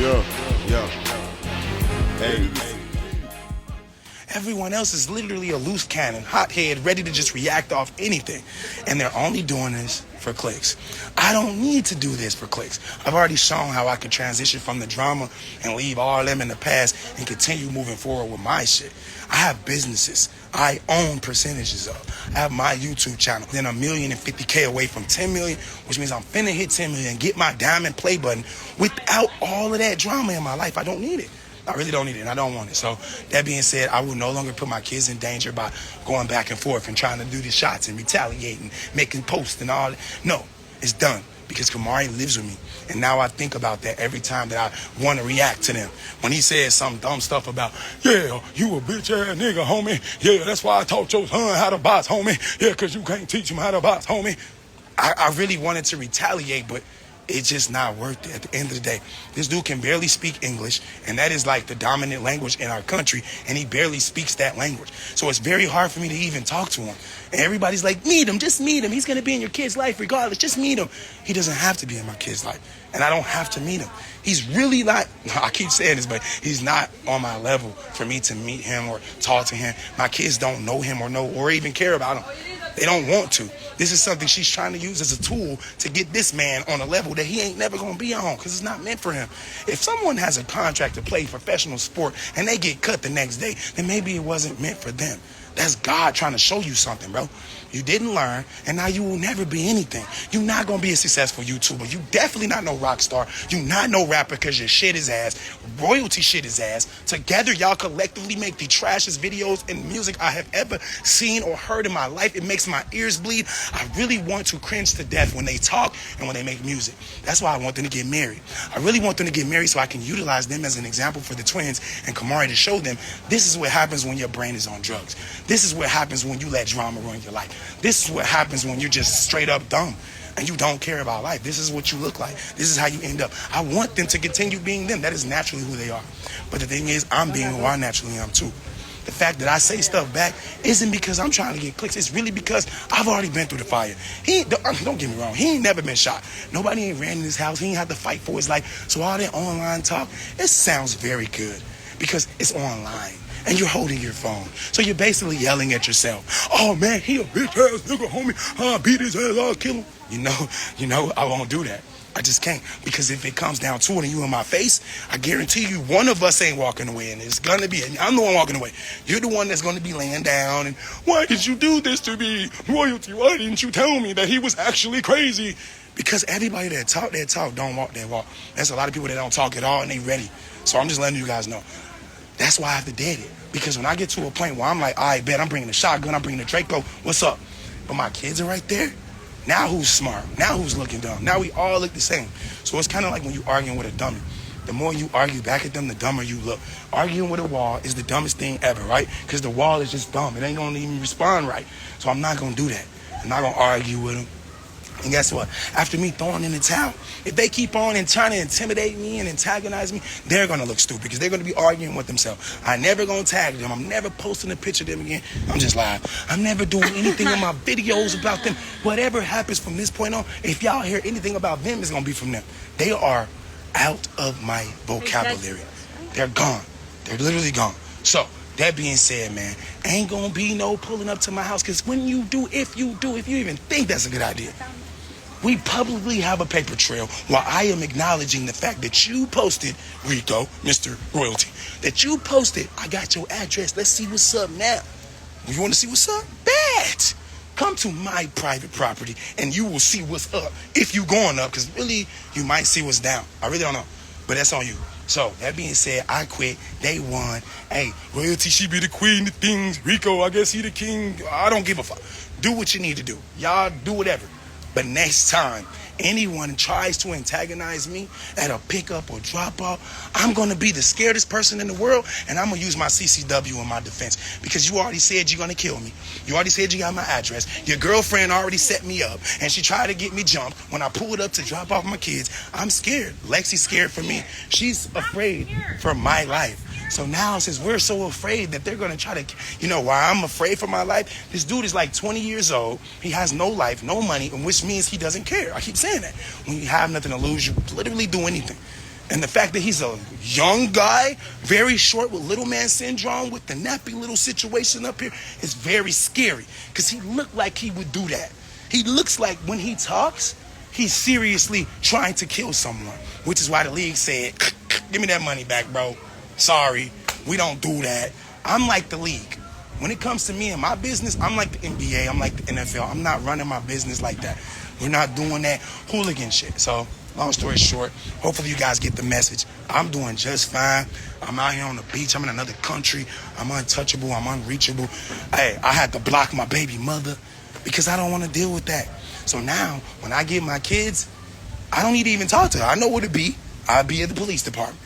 Yeah. Hey. Everyone else is literally a loose cannon, hothead, ready to just react off anything. And they're only doing this for clicks. I don't need to do this for clicks. I've already shown how I could transition from the drama and leave all them in the past and continue moving forward with my shit. I have businesses I own percentages of. I have my YouTube channel. Then 1,050,000 away from 10 million, which means I'm finna hit 10 million and get my diamond play button without all of that drama in my life. I don't need it. I really don't need it, and I don't want it. So that being said, I will no longer put my kids in danger by going back and forth and trying to do the shots and retaliating, making posts and all that. No, it's done because Kamari lives with me. And now I think about that every time that I want to react to them. When he says some dumb stuff about, yeah, you a bitch-ass nigga, homie. Yeah, that's why I taught your son how to box, homie. Yeah, because you can't teach him how to box, homie. I really wanted to retaliate, but it's just not worth it at the end of the day. This dude can barely speak English, and that is like the dominant language in our country, and he barely speaks that language. So it's very hard for me to even talk to him. And everybody's like, meet him, just meet him. He's going to be in your kid's life regardless. Just meet him. He doesn't have to be in my kid's life, and I don't have to meet him. He's really not, I keep saying this, but he's not on my level for me to meet him or talk to him. My kids don't know him or even care about him. They don't want to. This is something she's trying to use as a tool to get this man on a level that he ain't never going to be on because it's not meant for him. If someone has a contract to play professional sport and they get cut the next day, then maybe it wasn't meant for them. That's God trying to show you something, bro. You didn't learn, and now you will never be anything. You're not going to be a successful YouTuber. You definitely not no rock star. You not no rapper because your shit is ass. Royalty shit is ass. Together, y'all collectively make the trashiest videos and music I have ever seen or heard in my life. It makes my ears bleed. I really want to cringe to death when they talk and when they make music. That's why I want them to get married. I really want them to get married so I can utilize them as an example for the twins and Kamari to show them this is what happens when your brain is on drugs. This is what happens when you let drama ruin your life. This is what happens when you're just straight up dumb and you don't care about life. This is what you look like. This is how you end up. I want them to continue being them. That is naturally who they are. But the thing is, I'm being who I naturally am too. The fact that I say stuff back isn't because I'm trying to get clicks. It's really because I've already been through the fire. Don't get me wrong. He ain't never been shot. Nobody ain't ran in his house. He ain't had to fight for his life. So all that online talk, it sounds very good because it's online. And you're holding your phone. So you're basically yelling at yourself. Oh man, he a bitch ass nigga, homie. I'll beat his ass, I'll kill him. You know, I won't do that. I just can't. Because if it comes down to it and you in my face, I guarantee you one of us ain't walking away. And it's gonna be, I'm the one walking away. You're the one that's gonna be laying down and why did you do this to me? Royalty, why didn't you tell me that he was actually crazy? Because everybody that talk, don't walk that walk. There's a lot of people that don't talk at all and they ready. So I'm just letting you guys know. That's why I have to dead it. Because when I get to a point where I'm like, all right, bet I'm bringing the shotgun, I'm bringing the Draco, what's up? But my kids are right there. Now who's smart? Now who's looking dumb? Now we all look the same. So it's kind of like when you arguing with a dummy. The more you argue back at them, the dumber you look. Arguing with a wall is the dumbest thing ever, right? Because the wall is just dumb. It ain't going to even respond right. So I'm not going to do that. I'm not going to argue with them. And guess what? After me throwing in the towel, if they keep on and trying to intimidate me and antagonize me, they're going to look stupid because they're going to be arguing with themselves. I'm never going to tag them. I'm never posting a picture of them again. I'm just live. I'm never doing anything in my videos about them. Whatever happens from this point on, if y'all hear anything about them, it's going to be from them. They are out of my vocabulary. They're gone. They're literally gone. So, that being said, man, ain't going to be no pulling up to my house because when you do, if you even think that's a good idea, we publicly have a paper trail while I am acknowledging the fact that you posted, Rico, Mr. Royalty, that you posted, I got your address, let's see what's up now. You want to see what's up? Bet! Come to my private property and you will see what's up if you going up because really you might see what's down. I really don't know, but that's on you. So, that being said, I quit. They won. Hey, Royalty, she be the queen of things. Rico, I guess he the king. I don't give a fuck. Do what you need to do. Y'all do whatever. But next time anyone tries to antagonize me at a pickup or drop off, I'm going to be the scaredest person in the world, and I'm going to use my CCW in my defense because you already said you're going to kill me. You already said you got my address. Your girlfriend already set me up, and she tried to get me jumped when I pulled up to drop off my kids. I'm scared. Lexi's scared for me. She's afraid for my life. So now, since we're so afraid that they're going to try to, why I'm afraid for my life? This dude is like 20 years old. He has no life, no money, and which means he doesn't care. I keep saying that. When you have nothing to lose, you literally do anything. And the fact that he's a young guy, very short with little man syndrome, with the nappy little situation up here, is very scary. Because he looked like he would do that. He looks like when he talks, he's seriously trying to kill someone. Which is why the league said, give me that money back, bro. Sorry, we don't do that. I'm like the league. When it comes to me and my business, I'm like the NBA, I'm like the NFL. I'm not running my business like that. We're not doing that hooligan shit. So, long story short, hopefully you guys get the message. I'm doing just fine. I'm out here on the beach. I'm in another country. I'm untouchable. I'm unreachable. Hey, I had to block my baby mother because I don't want to deal with that. So now, when I get my kids, I don't need to even talk to her. I know where to be. I'll be at the police department.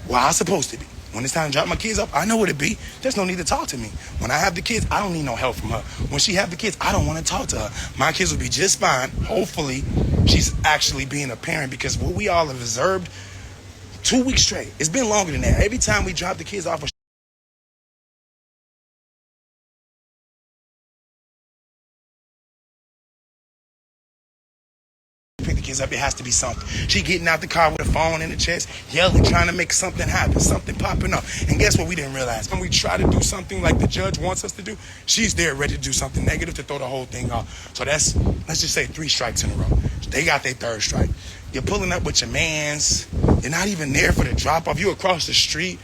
Where I'm supposed to be. When it's time to drop my kids up, I know where to be. There's no need to talk to me. When I have the kids, I don't need no help from her. When she have the kids, I don't want to talk to her. My kids will be just fine. Hopefully, she's actually being a parent, because what we all have observed 2 weeks straight, it's been longer than that. Every time we drop the kids off, pick the kids up, it has to be something. She getting out the car with a phone in the chest, yelling, trying to make something happen, something popping up. And guess what we didn't realize? When we try to do something like the judge wants us to do, she's there ready to do something negative to throw the whole thing off. So that's, let's just say 3 strikes in a row. They got their 3rd strike. You're pulling up with your mans. You're not even there for the drop off. You across the street.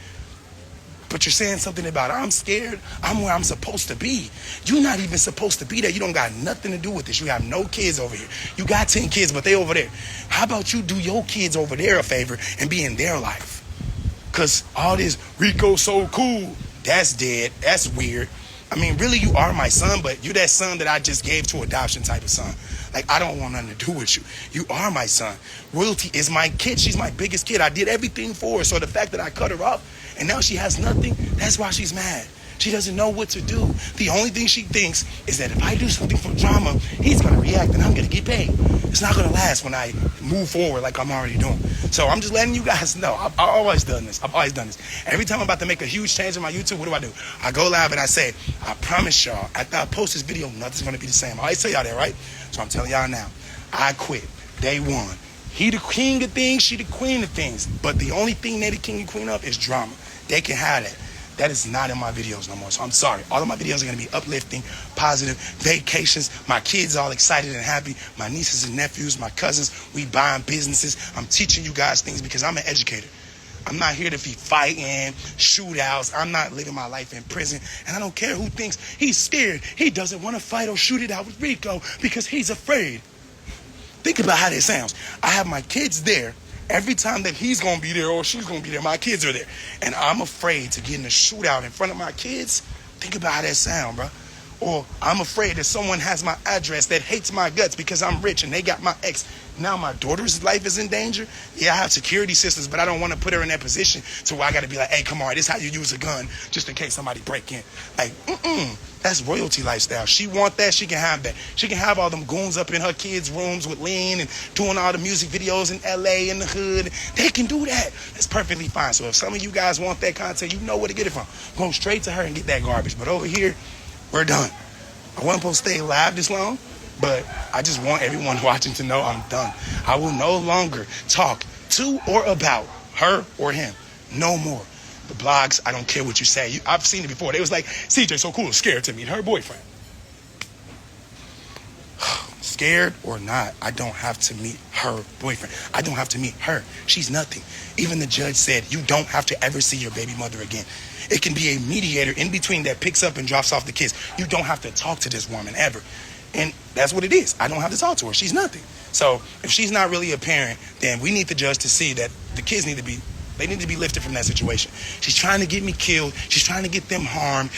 But you're saying something about, I'm scared, I'm where I'm supposed to be. You're not even supposed to be there. You don't got nothing to do with this. You have no kids over here. You got 10 kids, but they over there. How about you do your kids over there a favor and be in their life? Because all this Rico so cool, that's dead. That's weird. I mean, really, you are my son, but you're that son that I just gave to adoption type of son. Like, I don't want nothing to do with you. You are my son. Royalty is my kid. She's my biggest kid. I did everything for her. So the fact that I cut her off and now she has nothing, that's why she's mad. She doesn't know what to do. The only thing she thinks is that if I do something for drama, he's going to react and I'm going to get paid. It's not going to last when I move forward like I'm already doing. So I'm just letting you guys know. I've always done this. Every time I'm about to make a huge change in my YouTube, what do? I go live and I say, I promise y'all, after I post this video, nothing's going to be the same. I always tell y'all that, right? So I'm telling y'all now, I quit day one. He the king of things, she the queen of things. But the only thing they the king and queen of is drama. They can have that. That is not in my videos no more. So I'm sorry. All of my videos are going to be uplifting, positive, vacations. My kids all excited and happy. My nieces and nephews, my cousins, we buying businesses. I'm teaching you guys things because I'm an educator. I'm not here to be fighting, shootouts. I'm not living my life in prison. And I don't care who thinks he's scared. He doesn't want to fight or shoot it out with Rico because he's afraid. Think about how that sounds. I have my kids there. Every time that he's going to be there or she's going to be there, my kids are there. And I'm afraid to get in a shootout in front of my kids. Think about how that sound, bro. Or I'm afraid that someone has my address that hates my guts because I'm rich and they got my ex. Now my daughter's life is in danger. Yeah, I have security systems, but I don't want to put her in that position to where I got to be like, hey, come on, this is how you use a gun just in case somebody break in. Like, that's royalty lifestyle. She want that, she can have that. She can have all them goons up in her kids' rooms with Lean and doing all the music videos in LA in the hood. They can do that. That's perfectly fine. So if some of you guys want that content, you know where to get it from. Go straight to her and get that garbage. But over here, we're done. I wasn't supposed to stay live this long, but I just want everyone watching to know I'm done. I will no longer talk to or about her or him. No more. The blogs, I don't care what you say. I've seen it before. They was like, CJ so cool, scared to meet her boyfriend. Scared or not, I don't have to meet her boyfriend. I don't have to meet her. She's nothing. Even the judge said, you don't have to ever see your baby mother again. It can be a mediator in between that picks up and drops off the kids. You don't have to talk to this woman ever. And that's what it is. I don't have to talk to her. She's nothing. So if she's not really a parent, then we need the judge to see that the kids need to be lifted from that situation. She's trying to get me killed. She's trying to get them harmed.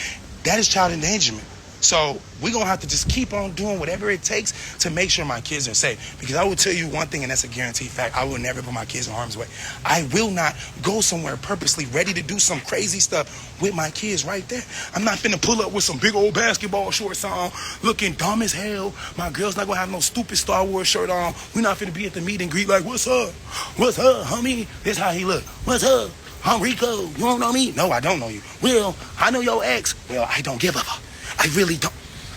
That is child endangerment. So we're going to have to just keep on doing whatever it takes to make sure my kids are safe. Because I will tell you one thing, and that's a guaranteed fact. I will never put my kids in harm's way. I will not go somewhere purposely ready to do some crazy stuff with my kids right there. I'm not finna pull up with some big old basketball shorts on, looking dumb as hell. My girl's not going to have no stupid Star Wars shirt on. We're not finna be at the meet and greet like, what's up? What's up, homie? This how he look. What's up? I'm Rico. You don't know me? No, I don't know you. Well, I know your ex. Well, I don't give a fuck. I really don't.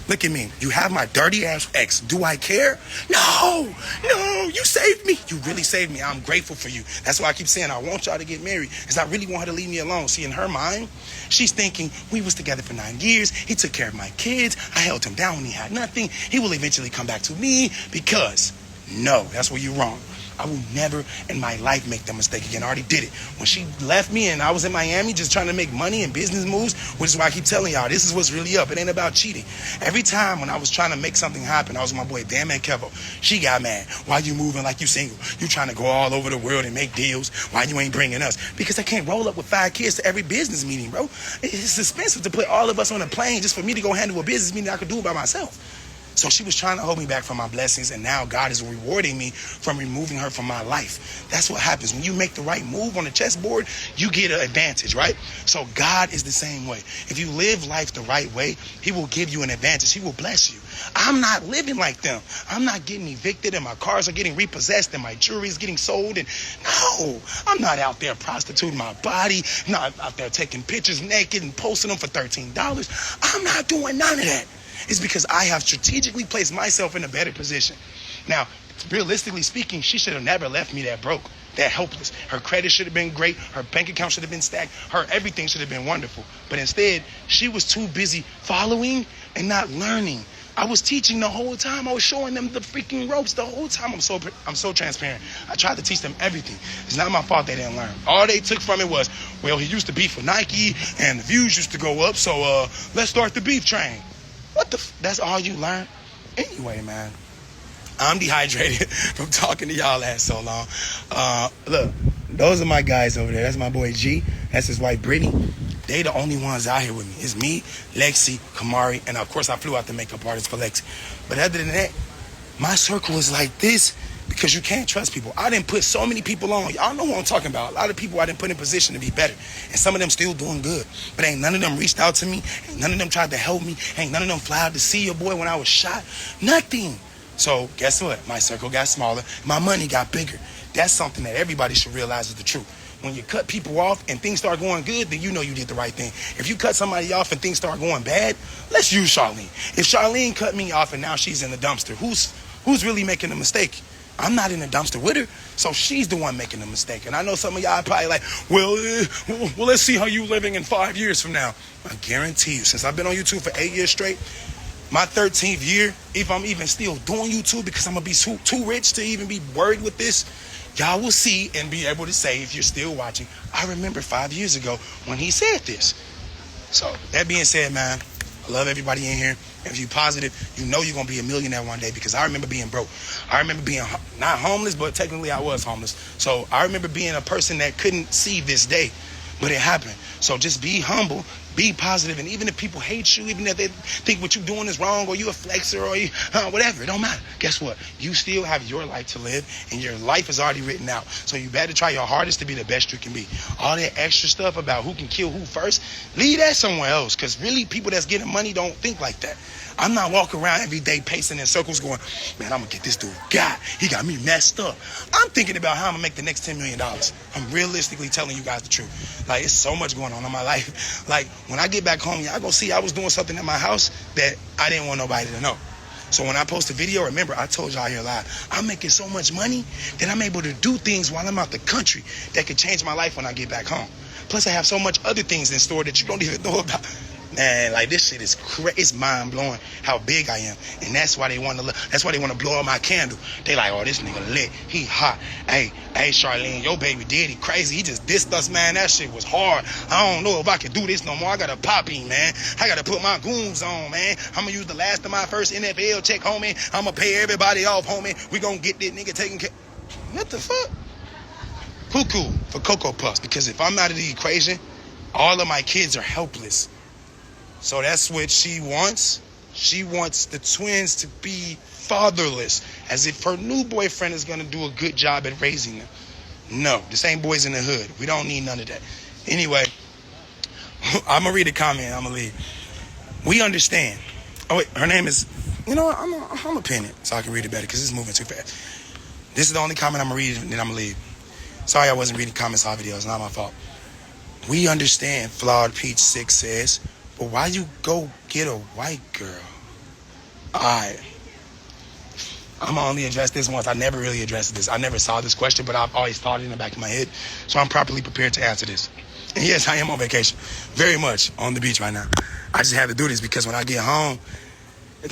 Look at me. You have my dirty ass ex. Do I care? No. You saved me. You really saved me. I'm grateful for you. That's why I keep saying I want y'all to get married, because I really want her to leave me alone. See, in her mind, she's thinking, we was together for 9 years. He took care of my kids. I held him down when he had nothing. He will eventually come back to me because, no, that's where you're wrong. I will never in my life make that mistake again. I already did it. When she left me and I was in Miami just trying to make money and business moves, which is why I keep telling y'all, this is what's really up. It ain't about cheating. Every time when I was trying to make something happen, I was with my boy Dan Man Kevo. She got mad. Why you moving like you single? You trying to go all over the world and make deals. Why you ain't bringing us? Because I can't roll up with 5 kids to every business meeting, bro. It's expensive to put all of us on a plane just for me to go handle a business meeting I could do it by myself. So she was trying to hold me back from my blessings, and now God is rewarding me from removing her from my life. That's what happens. When you make the right move on the chessboard, you get an advantage, right? So God is the same way. If you live life the right way, he will give you an advantage. He will bless you. I'm not living like them. I'm not getting evicted, and my cars are getting repossessed, and my jewelry is getting sold. And no, I'm not out there prostituting my body, not out there taking pictures naked and posting them for $13. I'm not doing none of that. It's because I have strategically placed myself in a better position. Now, realistically speaking, she should have never left me that broke, that helpless. Her credit should have been great. Her bank account should have been stacked. Her everything should have been wonderful. But instead, she was too busy following and not learning. I was teaching the whole time. I was showing them the freaking ropes the whole time. I'm so transparent. I tried to teach them everything. It's not my fault they didn't learn. All they took from it was, well, he used to beef for Nike and the views used to go up, so let's start the beef train. That's all you learn? Anyway, man, I'm dehydrated from talking to y'all ass so long. Look, those are my guys over there. That's my boy G. That's his wife Brittany. They the only ones out here with me. It's me, Lexi, Kamari, and of course I flew out the makeup artist for Lexi. But other than that, my circle is like this because you can't trust people. I didn't put so many people on. Y'all know what I'm talking about. A lot of people I didn't put in position to be better. And some of them still doing good. But ain't none of them reached out to me. Ain't none of them tried to help me. Ain't none of them fly out to see your boy when I was shot. Nothing. So guess what? My circle got smaller. My money got bigger. That's something that everybody should realize is the truth. When you cut people off and things start going good, then you know you did the right thing. If you cut somebody off and things start going bad, let's use Charlene. If Charlene cut me off and now she's in the dumpster, who's really making a mistake? I'm not in the dumpster with her, so she's the one making the mistake. And I know some of y'all are probably like, well, let's see how you living in 5 years from now. I guarantee you, since I've been on YouTube for 8 years straight, my 13th year, if I'm even still doing YouTube because I'm going to be too rich to even be worried with this, y'all will see and be able to say, if you're still watching, I remember 5 years ago when he said this. So that being said, man, I love everybody in here. If you're positive, you know you're going to be a millionaire one day, because I remember being broke. I remember being not homeless, but technically I was homeless. So I remember being a person that couldn't see this day, but it happened. So just be humble, be positive, and even if people hate you, even if they think what you're doing is wrong, or you a flexer, or you whatever, it don't matter. Guess what? You still have your life to live, and your life is already written out. So you better try your hardest to be the best you can be. All that extra stuff about who can kill who first, leave that somewhere else, because really people that's getting money don't think like that. I'm not walking around every day pacing in circles going, man, I'm going to get this dude. God, he got me messed up. I'm thinking about how I'm going to make the next $10 million. I'm realistically telling you guys the truth. Like, it's so much going on in my life. Like, when I get back home, y'all going to see I was doing something at my house that I didn't want nobody to know. So when I post a video, remember, I told y'all here live, I'm making so much money that I'm able to do things while I'm out the country that could change my life when I get back home. Plus, I have so much other things in store that you don't even know about. Man, like, this shit is crazy. It's mind blowing how big I am, and that's why they want to. That's why they want to blow up my candle. They like, oh, this nigga lit. He hot. Hey, Charlene, your baby daddy crazy. He just dissed us, man. That shit was hard. I don't know if I can do this no more. I gotta pop in, man. I gotta put my goons on, man. I'm gonna use the last of my first NFL check, homie. I'm gonna pay everybody off, homie. We gonna get this nigga taken care. What the fuck? Cuckoo for Cocoa Puffs, because if I'm out of the equation, all of my kids are helpless. So that's what she wants. She wants the twins to be fatherless, as if her new boyfriend is going to do a good job at raising them. No, this ain't boys in the hood. We don't need none of that. Anyway, I'm going to read a comment. I'm going to leave. We understand. Oh, wait, her name is, you know what? I'm going to pin it so I can read it better because it's moving too fast. This is the only comment I'm going to read, and then I'm going to leave. Sorry I wasn't reading comments on videos. Not my fault. We understand, Flawed Peach 6 says, but why you go get a white girl? Alright. I'm gonna only address this once. I never really addressed this. I never saw this question, but I've always thought it in the back of my head. So I'm properly prepared to answer this. And yes, I am on vacation. Very much on the beach right now. I just had to do this because when I get home,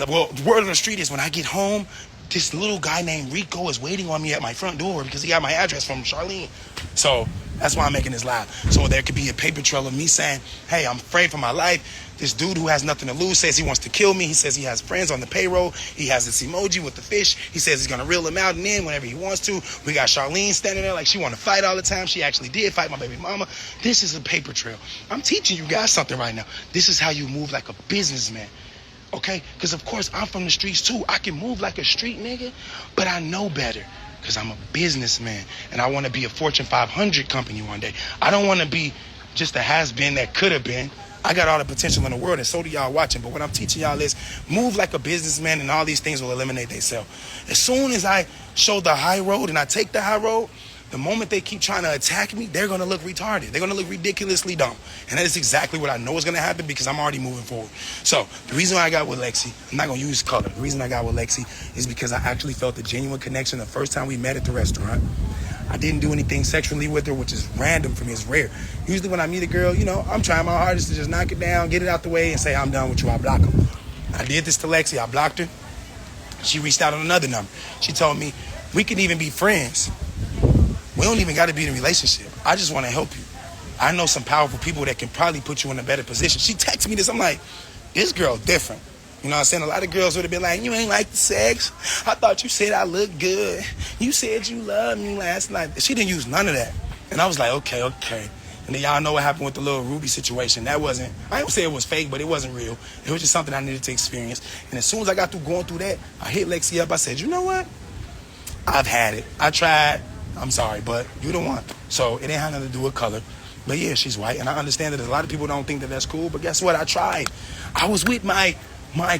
well, the word on the street is when I get home, this little guy named Rico is waiting on me at my front door because he got my address from Charlene. So that's why I'm making this live. So there could be a paper trail of me saying, hey, I'm afraid for my life. This dude who has nothing to lose says he wants to kill me. He says he has friends on the payroll. He has this emoji with the fish. He says he's going to reel him out and in whenever he wants to. We got Charlene standing there like she want to fight all the time. She actually did fight my baby mama. This is a paper trail. I'm teaching you guys something right now. This is how you move like a businessman. Okay? Because, of course, I'm from the streets, too. I can move like a street nigga, but I know better because I'm a businessman, and I want to be a Fortune 500 company one day. I don't want to be just a has-been that could have been. I got all the potential in the world, and so do y'all watching. But what I'm teaching y'all is move like a businessman, and all these things will eliminate themselves. As soon as I show the high road and I take the high road, the moment they keep trying to attack me, they're going to look retarded. They're going to look ridiculously dumb. And that is exactly what I know is going to happen because I'm already moving forward. So the reason why I got with Lexi, I'm not going to use color. The reason I got with Lexi is because I actually felt a genuine connection the first time we met at the restaurant. I didn't do anything sexually with her, which is random for me. It's rare. Usually when I meet a girl, you know, I'm trying my hardest to just knock it down, get it out the way, and say, I'm done with you. I block her. I did this to Lexi. I blocked her. She reached out on another number. She told me, we can even be friends. We don't even got to be in a relationship. I just want to help you. I know some powerful people that can probably put you in a better position. She texted me this. I'm like, this girl different. You know what I'm saying? A lot of girls would have been like, you ain't like the sex. I thought you said I look good. You said you loved me last night. She didn't use none of that. And I was like, okay. And then y'all know what happened with the little Ruby situation. That wasn't, I don't say it was fake, but it wasn't real. It was just something I needed to experience. And as soon as I got through going through that, I hit Lexi up. I said, you know what? I've had it. I tried. I'm sorry, but you the one. So it ain't had nothing to do with color. But yeah, she's white. And I understand that a lot of people don't think that that's cool. But guess what? I tried. I was with my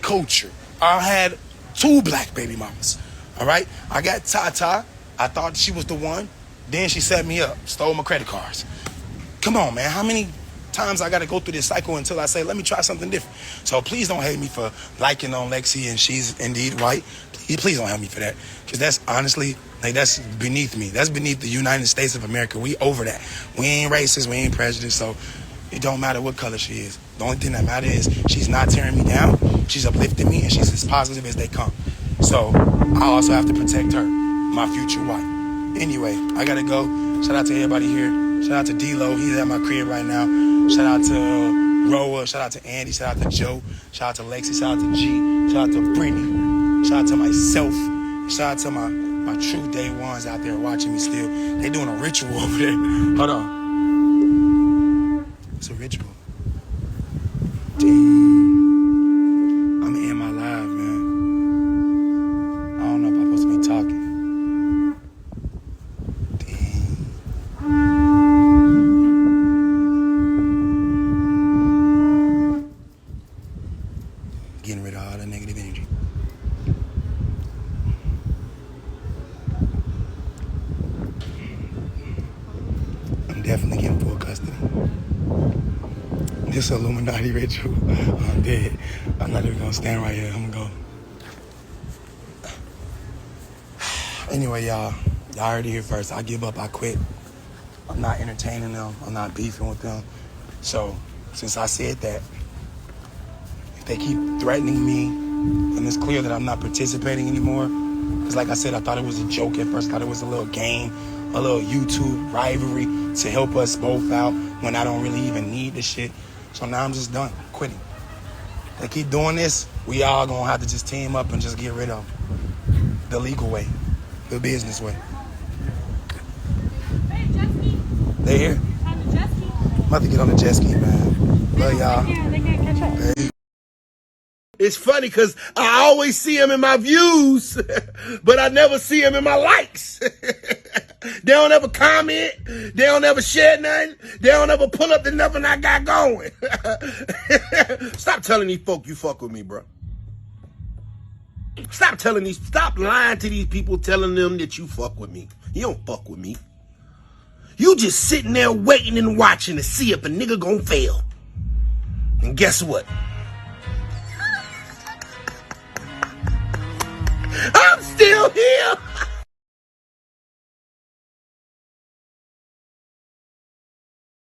culture. I had 2 black baby mamas. All right? I got Tata. I thought she was the one. Then she set me up. Stole my credit cards. Come on, man. How many times I got to go through this cycle until I say, let me try something different? So please don't hate me for liking on Lexi and she's indeed white. Please don't hate me for that. Because that's honestly, like, that's beneath me. That's beneath the United States of America. We over that. We ain't racist. We ain't prejudiced. So it don't matter what color she is. The only thing that matters is she's not tearing me down. She's uplifting me, and she's as positive as they come. So I also have to protect her, my future wife. Anyway, I got to go. Shout out to everybody here. Shout out to D-Lo. He's at my crib right now. Shout out to Roa. Shout out to Andy. Shout out to Joe. Shout out to Lexi. Shout out to G. Shout out to Brittany. Shout out to myself. Shout out to my true day ones out there watching me still. They doing a ritual over there. Hold on. It's a ritual. Damn. I'm gonna end my live, man. I don't know if I'm supposed to be talking. Getting rid of all the negative energy. I'm definitely getting full custody. This Illuminati ritual. I'm dead. I'm not even gonna stand right here. I'm gonna go. Anyway, y'all heard it here first. I give up. I quit. I'm not entertaining them. I'm not beefing with them. So since I said that, if they keep threatening me, and it's clear that I'm not participating anymore, because like I said, I thought it was a joke at first. I thought it was a little game, a little YouTube rivalry to help us both out when I don't really even need the shit. So now I'm just done, quitting. They keep doing this, we all gonna have to just team up and just get rid of them. The legal way, the business way. Hey, jet ski. They here? On the jet ski. I'm about to get on the jet ski, man. Love y'all. Yeah, they can't catch up. Hey. It's funny because I always see them in my views, but I never see them in my likes. They don't ever comment. They don't ever share nothing. They don't ever pull up the nothing I got going. Stop telling these folk you fuck with me, bro. Stop lying to these people telling them that you fuck with me. You don't fuck with me. You just sitting there waiting and watching to see if a nigga gonna fail. And guess what? here.